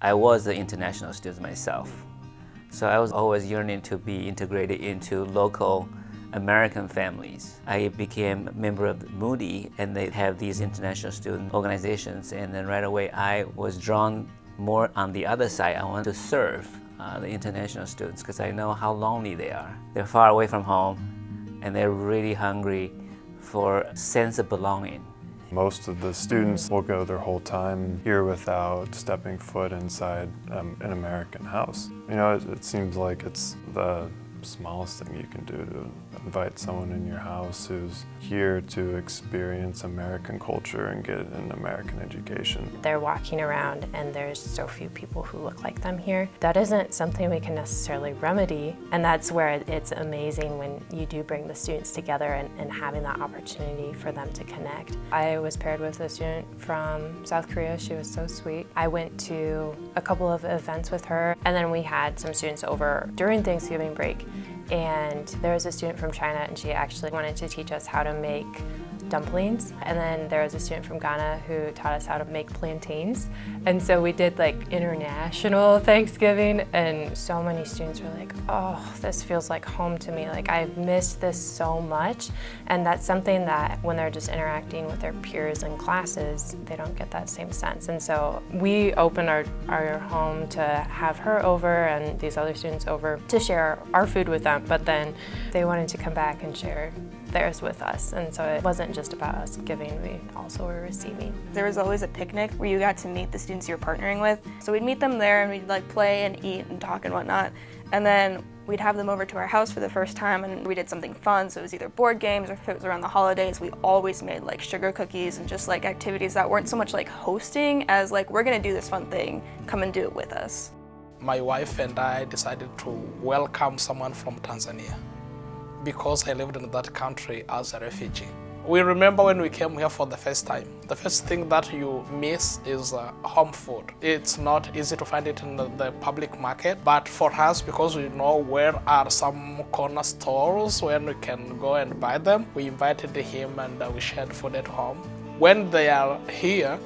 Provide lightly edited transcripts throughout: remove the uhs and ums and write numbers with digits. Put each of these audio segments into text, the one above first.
I was an international student myself. So I was always yearning to be integrated into local American families. I became a member of Moody, and they have these international student organizations, and then right away I was drawn more on the other side. I wanted to serve the international students because I know how lonely they are. They're far away from home, and they're really hungry for a sense of belonging. Most of the students will go their whole time here without stepping foot inside an American house. You know, it seems like it's the smallest thing you can do to invite someone in your house who's here to experience American culture and get an American education. They're walking around and there's so few people who look like them here. That isn't something we can necessarily remedy, and that's where it's amazing when you do bring the students together and having that opportunity for them to connect. I was paired with a student from South Korea. She was so sweet. I went to a couple of events with her, and then we had some students over during Thanksgiving break. And there was a student from China, and she actually wanted to teach us how to make dumplings. And then there was a student from Ghana who taught us how to make plantains. And so we did like international Thanksgiving, and so many students were like, oh, this feels like home to me. Like, I've missed this so much. And that's something that when they're just interacting with their peers in classes, they don't get that same sense. And so we opened our home to have her over and these other students over to share our food with them, but then they wanted to come back and share theirs with us. And so it wasn't just about us giving, we also were receiving. There was always a picnic where you got to meet the students you were partnering with. So we'd meet them there and we'd like play and eat and talk and whatnot. And then we'd have them over to our house for the first time, and we did something fun. So it was either board games, or if it was around the holidays, we always made like sugar cookies and just like activities that weren't so much like hosting as like, we're gonna do this fun thing, come and do it with us. My wife and I decided to welcome someone from Tanzania because I lived in that country as a refugee. We remember when we came here for the first time, the first thing that you miss is home food. It's not easy to find it in the public market, but for us, because we know where are some corner stores where we can go and buy them, we invited him and we shared food at home. When they are here,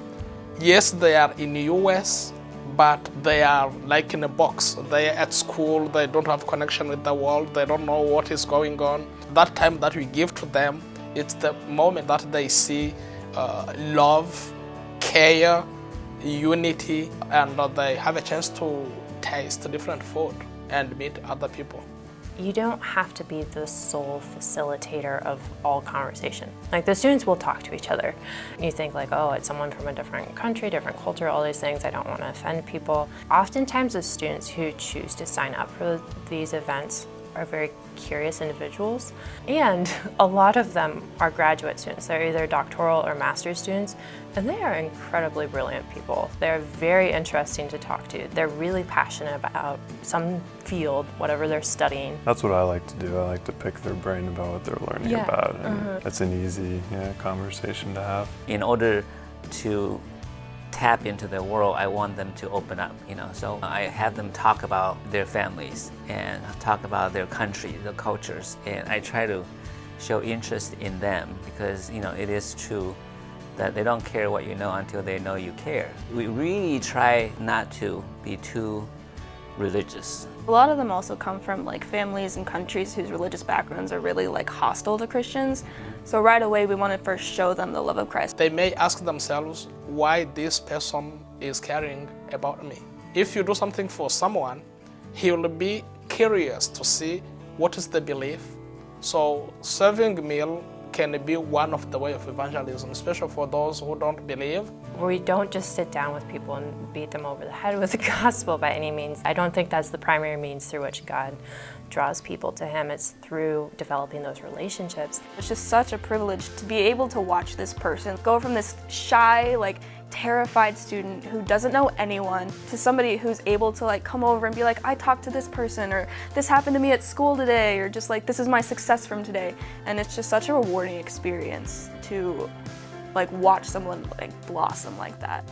yes, they are in the US, but they are like in a box. They are at school, they don't have connection with the world, they don't know what is going on. That time that we give to them, it's the moment that they see love, care, unity, and they have a chance to taste different food and meet other people. You don't have to be the sole facilitator of all conversation. Like, the students will talk to each other. You think like, oh, it's someone from a different country, different culture, all these things, I don't want to offend people. Oftentimes the students who choose to sign up for these events are very curious individuals, and a lot of them are graduate students. They're either doctoral or master's students, and they are incredibly brilliant people. They're very interesting to talk to. They're really passionate about some field, whatever they're studying. That's what I like to do. I like to pick their brain about what they're learning about, and it's an easy conversation to have. In order to tap into their world, I want them to open up, So I have them talk about their families and talk about their country, their cultures, and I try to show interest in them because, it is true that they don't care what you know until they know you care. We really try not to be too religious. A lot of them also come from like families and countries whose religious backgrounds are really like hostile to Christians. So right away we want to first show them the love of Christ. They may ask themselves why this person is caring about me. If you do something for someone, he will be curious to see what is the belief. So serving a meal can be one of the way of evangelism, especially for those who don't believe. We don't just sit down with people and beat them over the head with the gospel by any means. I don't think that's the primary means through which God draws people to Him. It's through developing those relationships. It's just such a privilege to be able to watch this person go from this shy, like terrified student who doesn't know anyone to somebody who's able to like come over and be like, I talked to this person, or this happened to me at school today, or just like, this is my success from today. And it's just such a rewarding experience to like watch someone like blossom like that.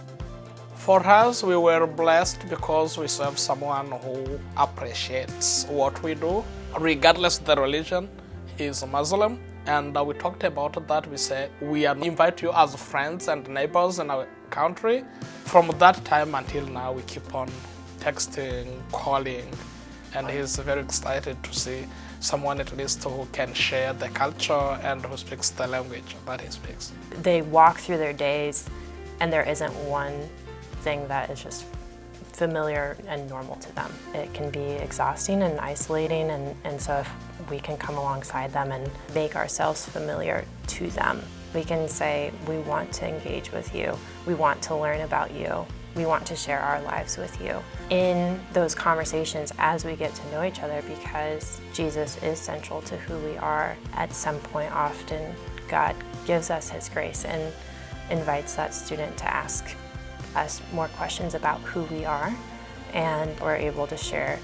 For us, we were blessed because we serve someone who appreciates what we do, regardless of the religion. He's a Muslim, and we talked about that. We said, we invite you as friends and neighbors in our country. From that time until now, we keep on texting, calling, and he's very excited to see someone at least who can share the culture and who speaks the language that he speaks. They walk through their days and there isn't one thing that is just familiar and normal to them. It can be exhausting and isolating, and so if we can come alongside them and make ourselves familiar to them, we can say, we want to engage with you, we want to learn about you, we want to share our lives with you. In those conversations, as we get to know each other, because Jesus is central to who we are, at some point often God gives us His grace and invites that student to ask us more questions about who we are, and we're able to share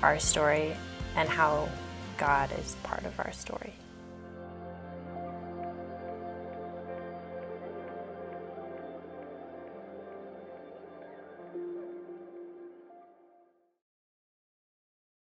our story and how God is part of our story.